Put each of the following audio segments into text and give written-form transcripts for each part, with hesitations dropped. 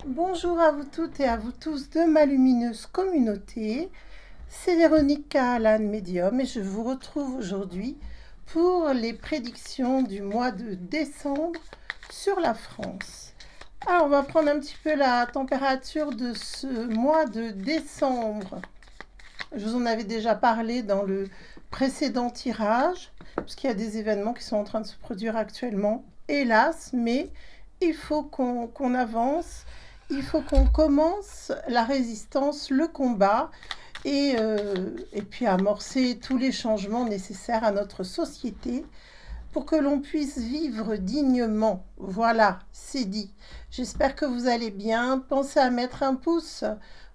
Bonjour à vous toutes et à vous tous de ma lumineuse communauté. C'est Véronique Kahalan Médium et je vous retrouve aujourd'hui pour les prédictions du mois de décembre sur la France. Alors on va prendre un petit peu la température de ce mois de décembre. Je vous en avais déjà parlé dans le précédent tirage, puisqu'il y a des événements qui sont en train de se produire actuellement, hélas, mais il faut qu'on avance, il faut qu'on commence la résistance, le combat, et puis amorcer tous les changements nécessaires à notre société pour que l'on puisse vivre dignement. Voilà, c'est dit. J'espère que vous allez bien. Pensez à mettre un pouce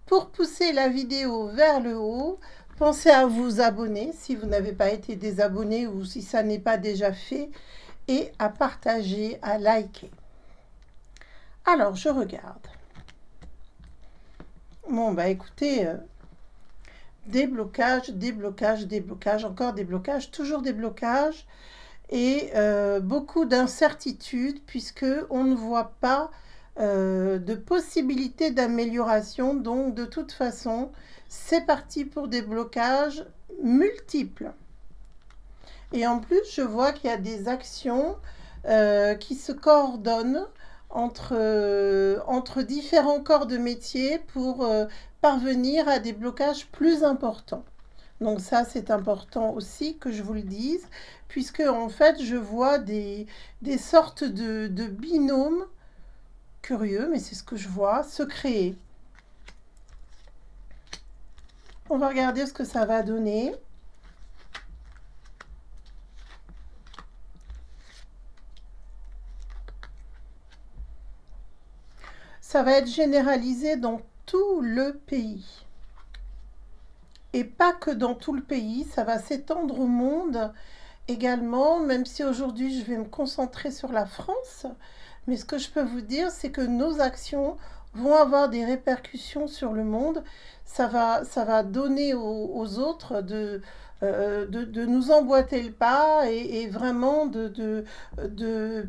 pour pousser la vidéo vers le haut. Pensez à vous abonner si vous n'avez pas été désabonné ou si ça n'est pas déjà fait. Et à partager, à liker. Alors, je regarde. Bon, bah écoutez, déblocage, déblocage, déblocage, encore déblocage, toujours déblocage. Et beaucoup d'incertitudes puisque on ne voit pas de possibilité d'amélioration. Donc de toute façon, c'est parti pour des blocages multiples. Et en plus, je vois qu'il y a des actions qui se coordonnent entre différents corps de métier pour parvenir à des blocages plus importants. Donc ça, c'est important aussi que je vous le dise, puisque en fait, je vois des sortes de binômes curieux, mais c'est ce que je vois, se créer. On va regarder ce que ça va donner. Ça va être généralisé dans tout le pays. Et pas que dans tout le pays, ça va s'étendre au monde également, même si aujourd'hui je vais me concentrer sur la France. Mais ce que je peux vous dire, c'est que nos actions vont avoir des répercussions sur le monde. Ça va donner aux autres de nous emboîter le pas et vraiment de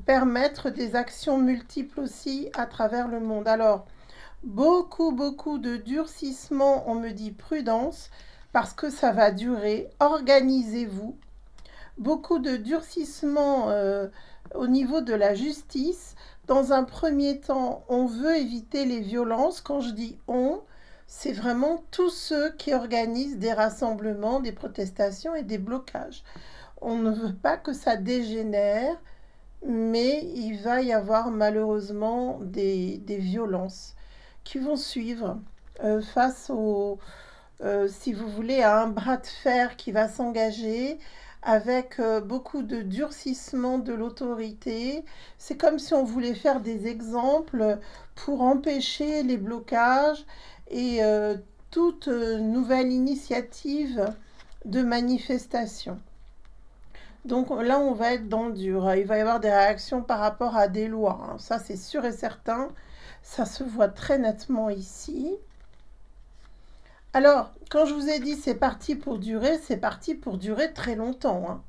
permettre des actions multiples aussi à travers le monde. Alors, beaucoup de durcissement, on me dit prudence, parce que ça va durer. Organisez-vous. Beaucoup de durcissement au niveau de la justice. Dans un premier temps, on veut éviter les violences. Quand je dis on, c'est vraiment tous ceux qui organisent des rassemblements, des protestations et des blocages. On ne veut pas que ça dégénère, mais il va y avoir malheureusement des violences qui vont suivre face au, si vous voulez, à un bras de fer qui va s'engager avec beaucoup de durcissement de l'autorité. C'est comme si on voulait faire des exemples pour empêcher les blocages et toute nouvelle initiative de manifestation. Donc là, on va être dans le dur. Il va y avoir des réactions par rapport à des lois. Ça, c'est sûr et certain. Ça se voit très nettement ici. Alors, quand je vous ai dit c'est parti pour durer très longtemps.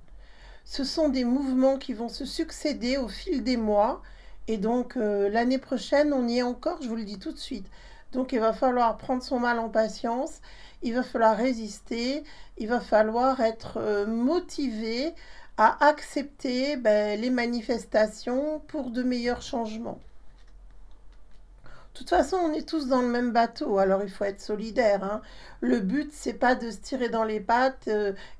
Ce sont des mouvements qui vont se succéder au fil des mois. Et donc, l'année prochaine, on y est encore, je vous le dis tout de suite. Donc, il va falloir prendre son mal en patience. Il va falloir résister. Il va falloir être motivé à accepter les manifestations pour de meilleurs changements. De toute façon, on est tous dans le même bateau, alors il faut être solidaire. Le but, c'est pas de se tirer dans les pattes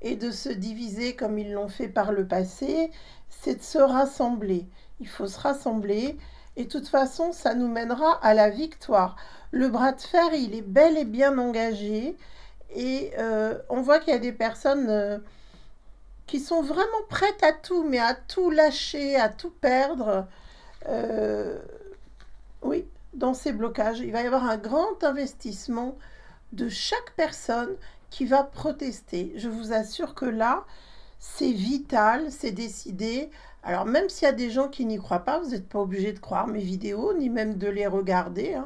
et de se diviser comme ils l'ont fait par le passé, c'est de se rassembler. Il faut se rassembler et de toute façon, ça nous mènera à la victoire. Le bras de fer, il est bel et bien engagé et on voit qu'il y a des personnes qui sont vraiment prêtes à tout, mais à tout lâcher, à tout perdre. Oui, dans ces blocages, il va y avoir un grand investissement de chaque personne qui va protester. Je vous assure que là, c'est vital, c'est décidé. Alors même s'il y a des gens qui n'y croient pas, vous n'êtes pas obligé de croire mes vidéos, ni même de les regarder.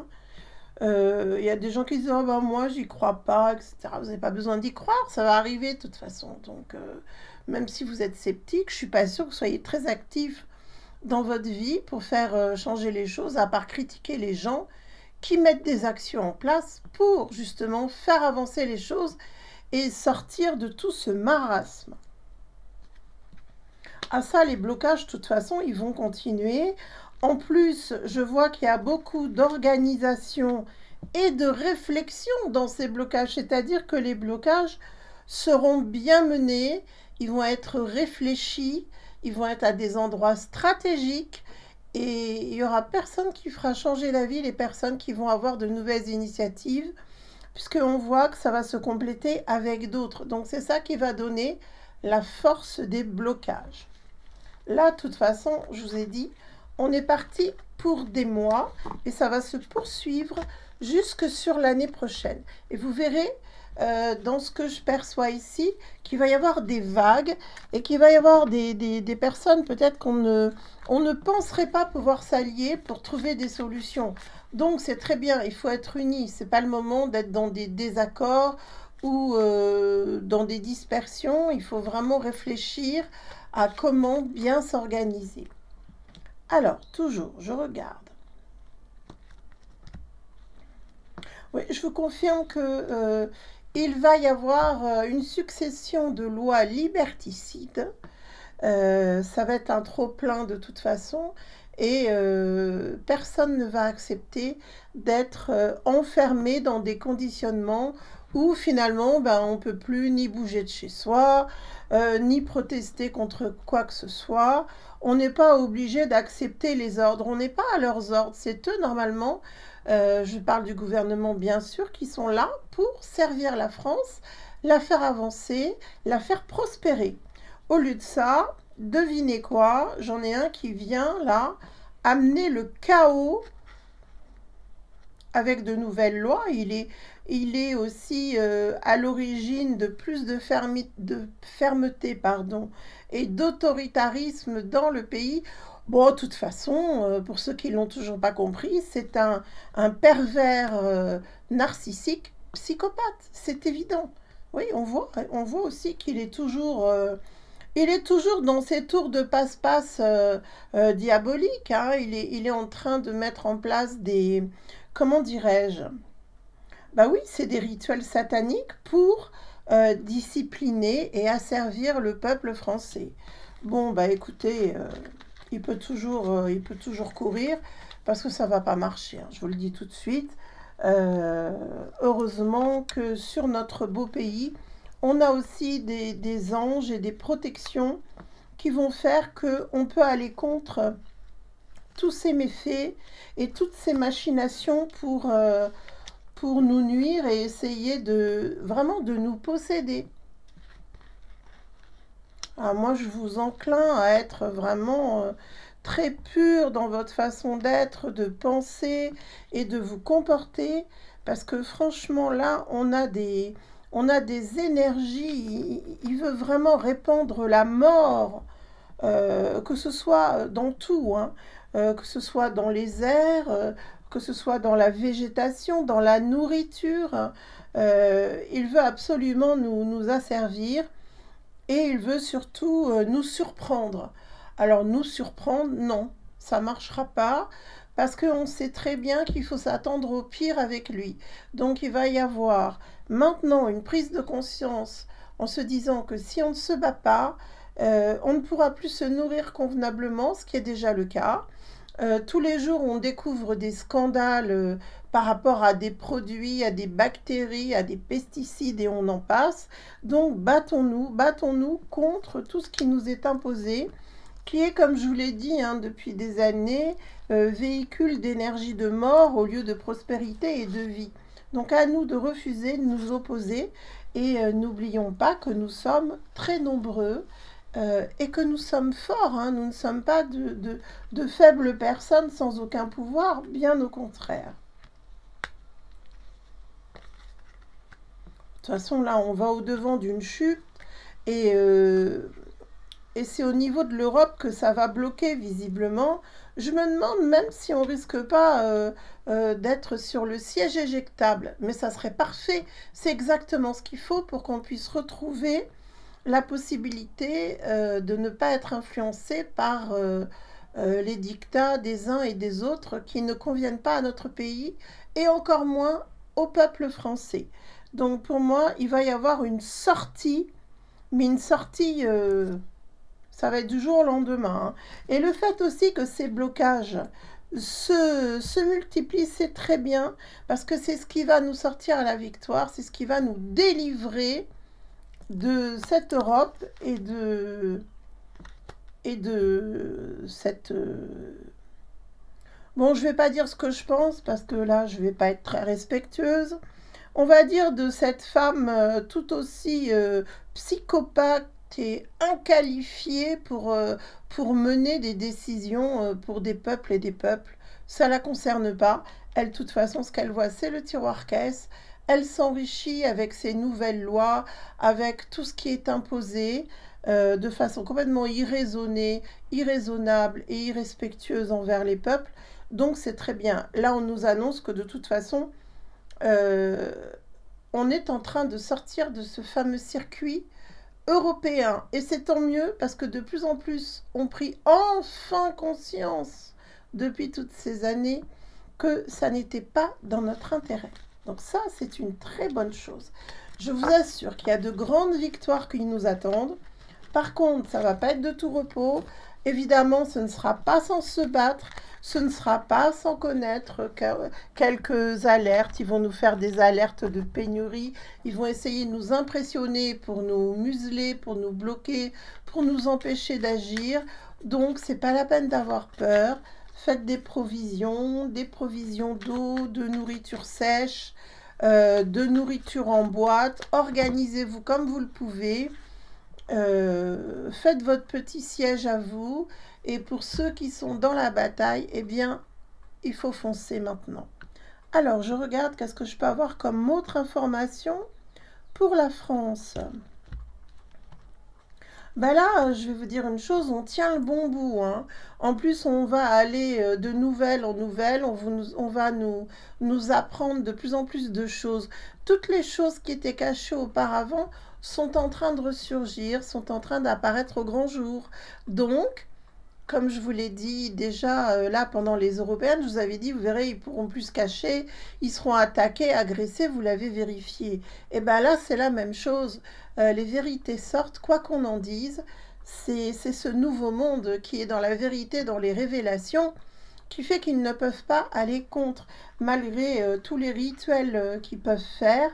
Il y a des gens qui disent oh ben moi j'y crois pas, etc. Vous n'avez pas besoin d'y croire, ça va arriver de toute façon. Donc même si vous êtes sceptique, je ne suis pas sûre que vous soyez très actif dans votre vie pour faire changer les choses, à part critiquer les gens qui mettent des actions en place pour justement faire avancer les choses et sortir de tout ce marasme. À ça, les blocages, de toute façon, ils vont continuer. En plus, je vois qu'il y a beaucoup d'organisation et de réflexion dans ces blocages, c'est-à-dire que les blocages seront bien menés, ils vont être réfléchis, ils vont être à des endroits stratégiques et il n'y aura personne qui fera changer la vie, les personnes qui vont avoir de nouvelles initiatives, puisqu'on voit que ça va se compléter avec d'autres. Donc c'est ça qui va donner la force des blocages. Là, de toute façon, je vous ai dit, on est parti pour des mois et ça va se poursuivre jusque sur l'année prochaine. Et vous verrez, dans ce que je perçois ici, qu'il va y avoir des vagues et qu'il va y avoir des personnes peut-être on ne penserait pas pouvoir s'allier pour trouver des solutions. Donc c'est très bien, il faut être unis. Ce n'est pas le moment d'être dans des désaccords ou dans des dispersions. Il faut vraiment réfléchir à comment bien s'organiser. Alors, toujours, je regarde. Oui, je vous confirme que il va y avoir une succession de lois liberticides. Ça va être un trop-plein de toute façon. Et personne ne va accepter d'être enfermé dans des conditionnements où finalement on ne peut plus ni bouger de chez soi, ni protester contre quoi que ce soit. On n'est pas obligé d'accepter les ordres, on n'est pas à leurs ordres, c'est eux normalement, je parle du gouvernement bien sûr, qui sont là pour servir la France, la faire avancer, la faire prospérer. Au lieu de ça, devinez quoi, j'en ai un qui vient là amener le chaos avec de nouvelles lois. Il est aussi à l'origine de plus de fermeté et d'autoritarisme dans le pays. Bon, de toute façon, pour ceux qui ne l'ont toujours pas compris, c'est un pervers narcissique, psychopathe, c'est évident. Oui, on voit aussi qu'il est toujours... il est toujours dans ses tours de passe-passe diaboliques. Hein. Il est en train de mettre en place des... Comment dirais-je? Bah oui, c'est des rituels sataniques pour discipliner et asservir le peuple français. Bon, bah écoutez, il peut toujours courir parce que ça ne va pas marcher. Hein, je vous le dis tout de suite. Heureusement que sur notre beau pays, on a aussi des anges et des protections qui vont faire qu'on peut aller contre tous ces méfaits et toutes ces machinations pour nous nuire et essayer vraiment de nous posséder. Alors moi, je vous enclin à être vraiment très pur dans votre façon d'être, de penser et de vous comporter, parce que franchement, là, on a des énergies, il veut vraiment répandre la mort, que ce soit dans tout, hein, que ce soit dans les airs, que ce soit dans la végétation, dans la nourriture. Il veut absolument nous asservir et il veut surtout nous surprendre. Alors nous surprendre, non, ça ne marchera pas. Parce qu'on sait très bien qu'il faut s'attendre au pire avec lui. Donc il va y avoir maintenant une prise de conscience en se disant que si on ne se bat pas, on ne pourra plus se nourrir convenablement, ce qui est déjà le cas. Tous les jours, on découvre des scandales par rapport à des produits, à des bactéries, à des pesticides et on en passe. Donc battons-nous contre tout ce qui nous est imposé, qui est, comme je vous l'ai dit hein, depuis des années, véhicule d'énergie de mort au lieu de prospérité et de vie. Donc à nous de refuser, de nous opposer et n'oublions pas que nous sommes très nombreux et que nous sommes forts. Hein. Nous ne sommes pas de faibles personnes sans aucun pouvoir, bien au contraire. De toute façon, là, on va au-devant d'une chute et c'est au niveau de l'Europe que ça va bloquer visiblement. Je me demande même si on risque pas d'être sur le siège éjectable. Mais ça serait parfait. C'est exactement ce qu'il faut pour qu'on puisse retrouver la possibilité de ne pas être influencé les dictats des uns et des autres qui ne conviennent pas à notre pays et encore moins au peuple français. Donc pour moi, il va y avoir une sortie, mais une sortie, ça va être du jour au lendemain, hein. Et le fait aussi que ces blocages se multiplient, c'est très bien, parce que c'est ce qui va nous sortir à la victoire, c'est ce qui va nous délivrer de cette Europe et de cette... Bon, je vais pas dire ce que je pense, parce que là, je vais pas être très respectueuse. On va dire de cette femme tout aussi psychopathe et inqualifiée pour mener des décisions pour des peuples et des peuples. Ça ne la concerne pas. Elle, de toute façon, ce qu'elle voit, c'est le tiroir caisse. Elle s'enrichit avec ses nouvelles lois, avec tout ce qui est imposé de façon complètement irraisonnée, irraisonnable et irrespectueuse envers les peuples. Donc c'est très bien. Là, on nous annonce que de toute façon, euh, on est en train de sortir de ce fameux circuit européen. Et c'est tant mieux parce que de plus en plus ont pris enfin conscience depuis toutes ces années que ça n'était pas dans notre intérêt. Donc ça, c'est une très bonne chose. Je vous assure qu'il y a de grandes victoires qui nous attendent. Par contre, ça ne va pas être de tout repos. Évidemment, ce ne sera pas sans se battre. Ce ne sera pas sans connaître quelques alertes. Ils vont nous faire des alertes de pénurie. Ils vont essayer de nous impressionner pour nous museler, pour nous bloquer, pour nous empêcher d'agir. Donc, c'est pas la peine d'avoir peur. Faites des provisions d'eau, de nourriture sèche, de nourriture en boîte. Organisez-vous comme vous le pouvez. Faites votre petit siège à vous. Et pour ceux qui sont dans la bataille, eh bien, il faut foncer maintenant. Alors, je regarde qu'est-ce que je peux avoir comme autre information pour la France. Ben là, je vais vous dire une chose, on tient le bon bout, hein. En plus, on va aller de nouvelles en nouvelles, on va nous apprendre de plus en plus de choses. Toutes les choses qui étaient cachées auparavant sont en train de ressurgir, sont en train d'apparaître au grand jour. Donc, comme je vous l'ai dit déjà là pendant les européennes, je vous avais dit, vous verrez, ils pourront plus se cacher, ils seront attaqués, agressés, vous l'avez vérifié. Et bien là, c'est la même chose. Les vérités sortent, quoi qu'on en dise. C'est ce nouveau monde qui est dans la vérité, dans les révélations, qui fait qu'ils ne peuvent pas aller contre, malgré tous les rituels qu'ils peuvent faire.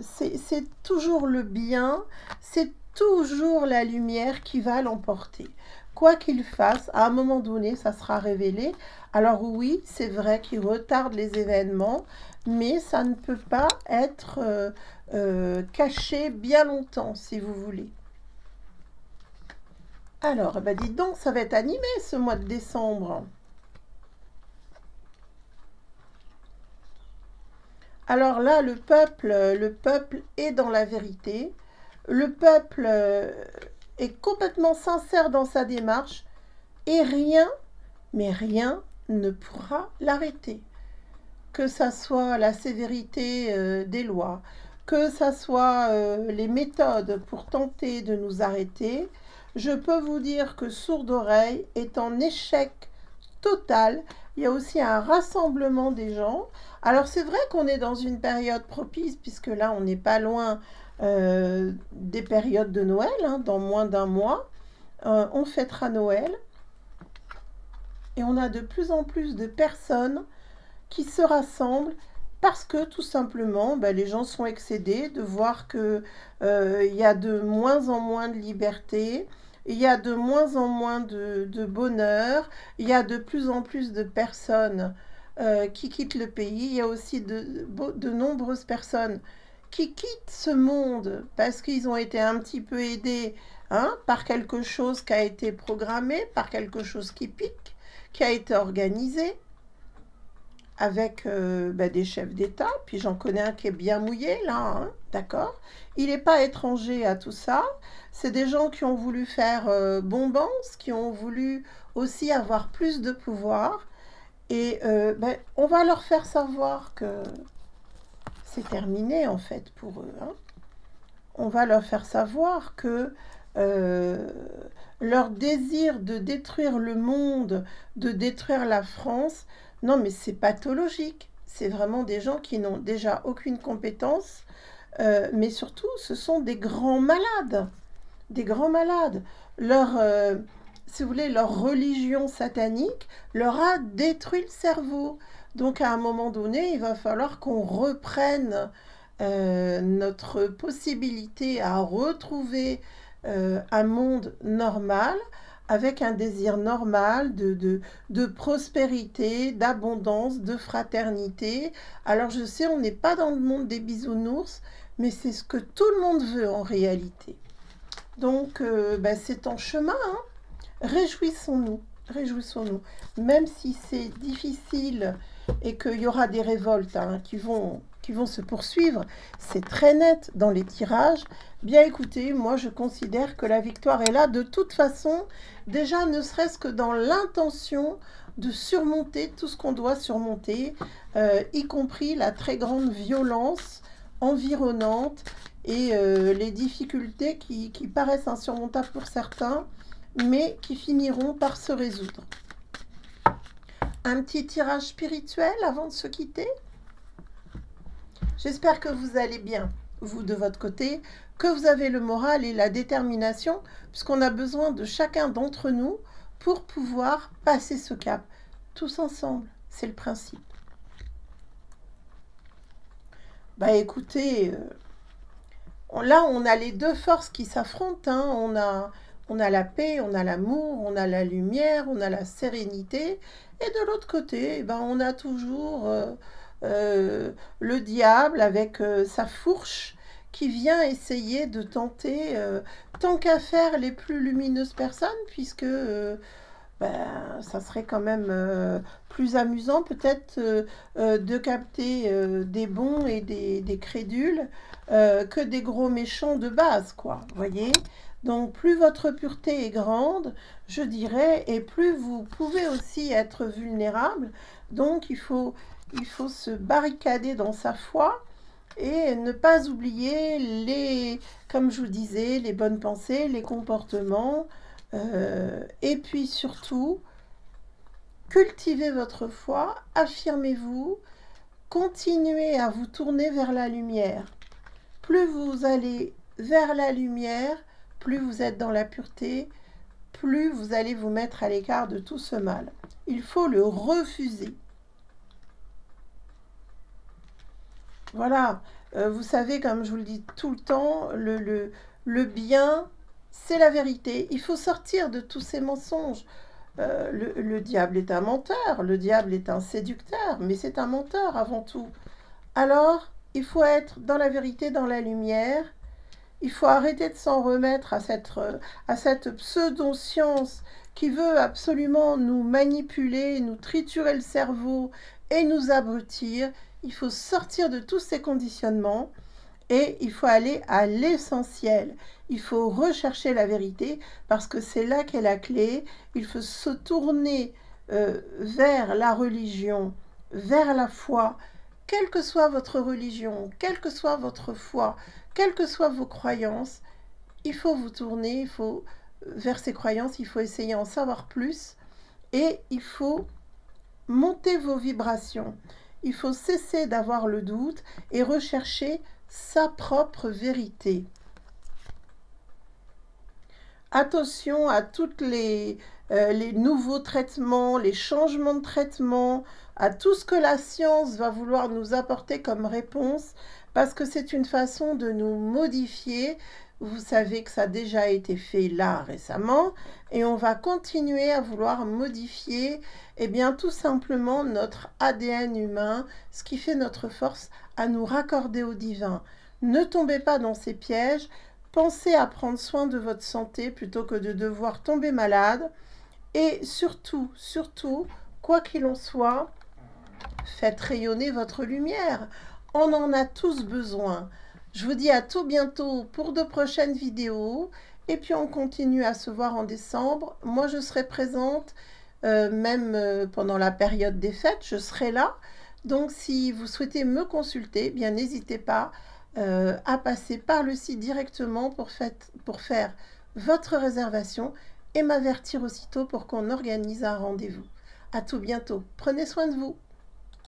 C'est toujours le bien, c'est toujours la lumière qui va l'emporter. Quoi qu'il fasse, à un moment donné, ça sera révélé. Alors oui, c'est vrai qu'il retarde les événements, mais ça ne peut pas être caché bien longtemps, si vous voulez. Alors, ben dites donc, ça va être animé ce mois de décembre. Alors là, le peuple est dans la vérité. Le peuple est complètement sincère dans sa démarche et rien, mais rien ne pourra l'arrêter. Que ça soit la sévérité des lois, que ça soit les méthodes pour tenter de nous arrêter, je peux vous dire que Sourde Oreille est en échec total. Il y a aussi un rassemblement des gens. Alors c'est vrai qu'on est dans une période propice, puisque là on n'est pas loin des périodes de Noël, hein, dans moins d'un mois. On fêtera Noël. Et on a de plus en plus de personnes qui se rassemblent parce que tout simplement, ben, les gens sont excédés de voir qu'il y a de moins en moins de liberté, il y a de moins en moins de bonheur, il y a de plus en plus de personnes qui quittent le pays. Il y a aussi de nombreuses personnes qui quittent ce monde parce qu'ils ont été un petit peu aidés, hein, par quelque chose qui a été programmé, par quelque chose qui pique, qui a été organisé avec des chefs d'État. Puis j'en connais un qui est bien mouillé là, hein, d'accord. Il n'est pas étranger à tout ça. C'est des gens qui ont voulu faire bombance, qui ont voulu aussi avoir plus de pouvoir. Et on va leur faire savoir que c'est terminé en fait pour eux, hein. On va leur faire savoir que euh, leur désir de détruire le monde, de détruire la France, non mais c'est pathologique. C'est vraiment des gens qui n'ont déjà aucune compétence, mais surtout ce sont des grands malades. Des grands malades. Si vous voulez, leur religion satanique leur a détruit le cerveau. Donc à un moment donné, il va falloir qu'on reprenne notre possibilité à retrouver un monde normal, avec un désir normal de prospérité, d'abondance, de fraternité. Alors je sais, on n'est pas dans le monde des bisounours, mais c'est ce que tout le monde veut en réalité. Donc c'est en chemin, hein. Réjouissons-nous, réjouissons-nous. Même si c'est difficile et qu'il y aura des révoltes qui vont se poursuivre, c'est très net dans les tirages. Bien écoutez, moi je considère que la victoire est là de toute façon, déjà ne serait-ce que dans l'intention de surmonter tout ce qu'on doit surmonter, y compris la très grande violence environnante et les difficultés qui paraissent insurmontables pour certains, mais qui finiront par se résoudre. Un petit tirage spirituel avant de se quitter. J'espère que vous allez bien, vous de votre côté, que vous avez le moral et la détermination, puisqu'on a besoin de chacun d'entre nous pour pouvoir passer ce cap. Tous ensemble, c'est le principe. Bah écoutez, là on a les deux forces qui s'affrontent, hein. On a la paix, on a l'amour, on a la lumière, on a la sérénité. Et de l'autre côté, on a toujours le diable avec sa fourche qui vient essayer de tenter, tant qu'à faire, les plus lumineuses personnes, puisque ça serait quand même plus amusant peut-être de capter des bons et des crédules que des gros méchants de base, quoi, vous voyez. Donc, plus votre pureté est grande, je dirais, et plus vous pouvez aussi être vulnérable. Donc, il faut se barricader dans sa foi et ne pas oublier comme je vous disais, les bonnes pensées, les comportements. Et puis surtout, cultivez votre foi, affirmez-vous, continuez à vous tourner vers la lumière. Plus vous allez vers la lumière, plus vous êtes dans la pureté, plus vous allez vous mettre à l'écart de tout ce mal. Il faut le refuser. Voilà, vous savez, comme je vous le dis tout le temps, le bien, c'est la vérité. Il faut sortir de tous ces mensonges. Le diable est un menteur, le diable est un séducteur, mais c'est un menteur avant tout. Alors, il faut être dans la vérité, dans la lumière. Il faut arrêter de s'en remettre à cette pseudo-science qui veut absolument nous manipuler, nous triturer le cerveau et nous abrutir. Il faut sortir de tous ces conditionnements et il faut aller à l'essentiel. Il faut rechercher la vérité parce que c'est là qu'est la clé. Il faut se tourner vers la religion, vers la foi. Quelle que soit votre religion, quelle que soit votre foi, quelles que soient vos croyances, il faut vous tourner, vers ces croyances, il faut essayer d'en savoir plus et il faut monter vos vibrations. Il faut cesser d'avoir le doute et rechercher sa propre vérité. Attention à toutes les nouveaux traitements, les changements de traitement, à tout ce que la science va vouloir nous apporter comme réponse, parce que c'est une façon de nous modifier. Vous savez que ça a déjà été fait là récemment, et on va continuer à vouloir modifier, tout simplement notre ADN humain, ce qui fait notre force à nous raccorder au divin. Ne tombez pas dans ces pièges. Pensez à prendre soin de votre santé plutôt que de devoir tomber malade. Et surtout, quoi qu'il en soit, faites rayonner votre lumière. On en a tous besoin. Je vous dis à tout bientôt pour de prochaines vidéos. Et puis on continue à se voir en décembre. Moi, je serai présente, même pendant la période des fêtes, je serai là. Donc, si vous souhaitez me consulter, bien n'hésitez pas à passer par le site directement pour faire votre réservation et m'avertir aussitôt pour qu'on organise un rendez-vous. À tout bientôt. Prenez soin de vous.